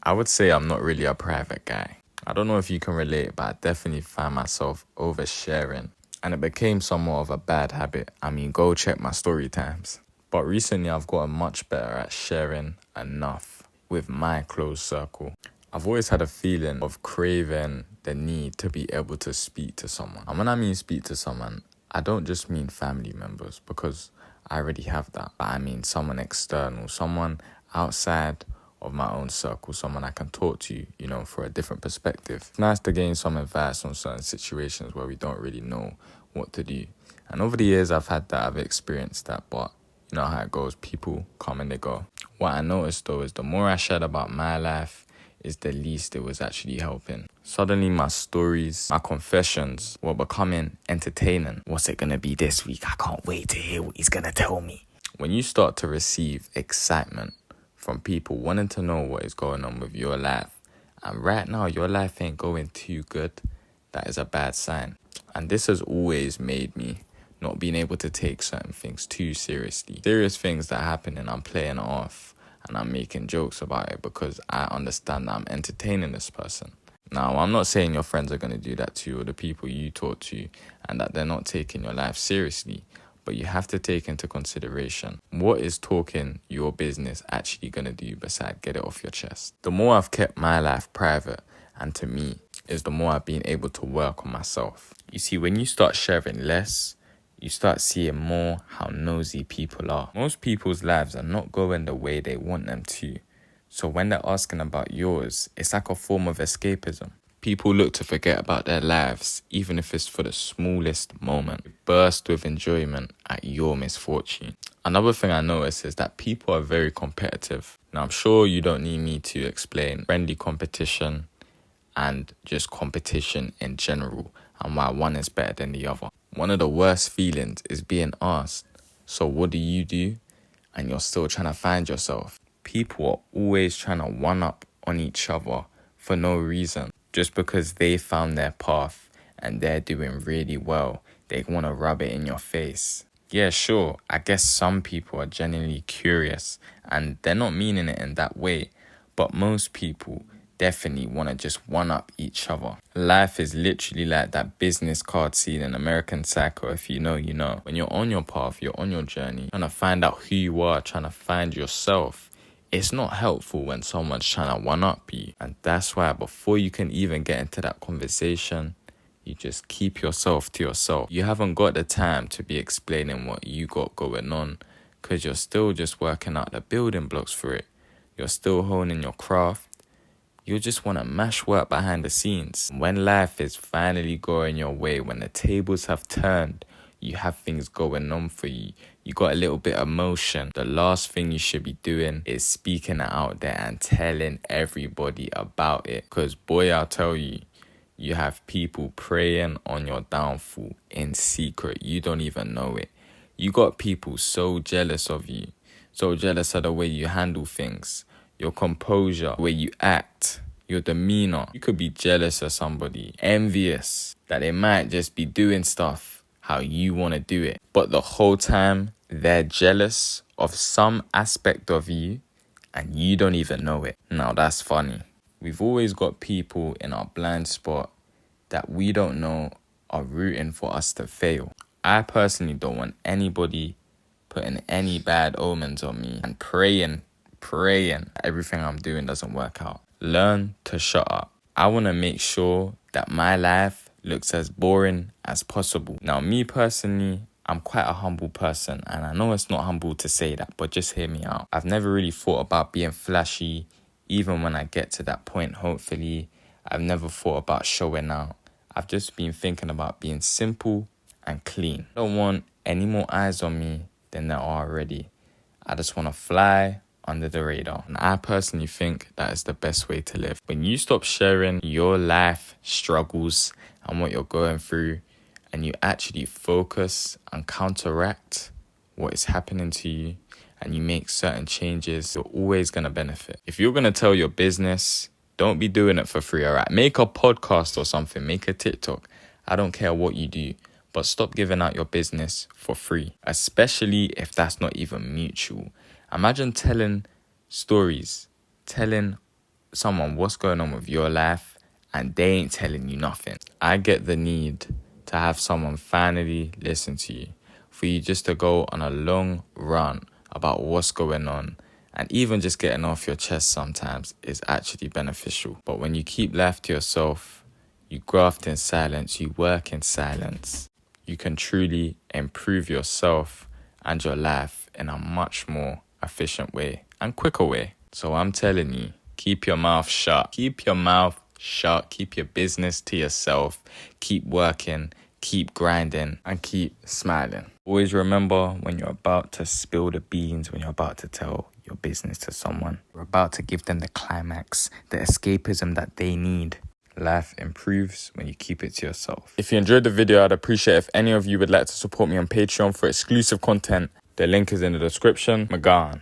I would say I'm not really a private guy. I don't know if you can relate, but I definitely find myself oversharing. And it became somewhat of a bad habit. I mean, go check my story times. But recently I've gotten much better at sharing enough with my close circle. I've always had a feeling of craving the need to be able to speak to someone. And when I mean speak to someone, I don't just mean family members, because I already have that. But I mean someone external, someone outside of my own circle, someone I can talk to, for a different perspective. It's nice to gain some advice on certain situations where we don't really know what to do. And over the years, I've experienced that, but you know how it goes. People come and they go. What I noticed though is the more I shared about my life, is the least it was actually helping. Suddenly my stories, my confessions were becoming entertaining. What's it gonna be this week? I can't wait to hear what he's gonna tell me. When you start to receive excitement from people wanting to know what is going on with your life, and right now your life ain't going too good, that is a bad sign. And this has always made me not being able to take certain things too seriously. Serious things that happen and I'm playing it off and I'm making jokes about it because I understand that I'm entertaining this person. Now, I'm not saying your friends are going to do that to you or the people you talk to and that they're not taking your life seriously. But you have to take into consideration, what is talking your business actually going to do besides get it off your chest? The more I've kept my life private, and to me, is the more I've been able to work on myself. You see, when you start sharing less, you start seeing more how nosy people are. Most people's lives are not going the way they want them to. So when they're asking about yours, it's like a form of escapism. People look to forget about their lives, even if it's for the smallest moment. Burst with enjoyment at your misfortune. Another thing I notice is that people are very competitive. Now, I'm sure you don't need me to explain friendly competition and just competition in general and why one is better than the other. One of the worst feelings is being asked, so what do you do? And you're still trying to find yourself. People are always trying to one-up on each other for no reason. Just because they found their path and they're doing really well, they want to rub it in your face. Yeah, sure, I guess some people are genuinely curious and they're not meaning it in that way. But most people definitely want to just one-up each other. Life is literally like that business card scene in American Psycho. If you know, you know. When you're on your path, you're on your journey, trying to find out who you are, trying to find yourself. It's not helpful when someone's trying to one-up you. And that's why before you can even get into that conversation, you just keep yourself to yourself. You haven't got the time to be explaining what you got going on because you're still just working out the building blocks for it. You're still honing your craft. You just want to mash work behind the scenes. When life is finally going your way, when the tables have turned, you have things going on for you. You got a little bit of motion. The last thing you should be doing is speaking it out there and telling everybody about it. Because boy, I'll tell you, you have people preying on your downfall in secret. You don't even know it. You got people so jealous of you. So jealous of the way you handle things. Your composure, the way you act, your demeanor. You could be jealous of somebody, envious, that they might just be doing stuff how you want to do it. But the whole time, they're jealous of some aspect of you and you don't even know it. Now, that's funny. We've always got people in our blind spot that we don't know are rooting for us to fail. I personally don't want anybody putting any bad omens on me and praying everything I'm doing doesn't work out. Learn to shut up. I want to make sure that my life looks as boring as possible. Now, me personally, I'm quite a humble person, and I know it's not humble to say that, but just hear me out. I've never really thought about being flashy, even when I get to that point, hopefully. I've never thought about showing out. I've just been thinking about being simple and clean. I don't want any more eyes on me than there are already. I just want to fly under the radar. And I personally think that is the best way to live. When you stop sharing your life struggles and what you're going through, and you actually focus and counteract what is happening to you, and you make certain changes, you're always going to benefit. If you're going to tell your business, don't be doing it for free, all right? Make a podcast or something, make a TikTok. I don't care what you do, but stop giving out your business for free, especially if that's not even mutual. Imagine telling stories, telling someone what's going on with your life and they ain't telling you nothing. I get the need to have someone finally listen to you, for you just to go on a long run about what's going on. And even just getting off your chest sometimes is actually beneficial. But when you keep life to yourself, you graft in silence, you work in silence, you can truly improve yourself and your life in a much more efficient way and quicker way. So I'm telling you, keep your mouth shut. Keep your mouth shut. Keep your business to yourself. Keep working, keep grinding, and keep smiling. Always remember, when you're about to spill the beans, when you're about to tell your business to someone, you're about to give them the climax, the escapism that they need. Life improves when you keep it to yourself. If you enjoyed the video, I'd appreciate if any of you would like to support me on Patreon for exclusive content. The link is in the description. Magan.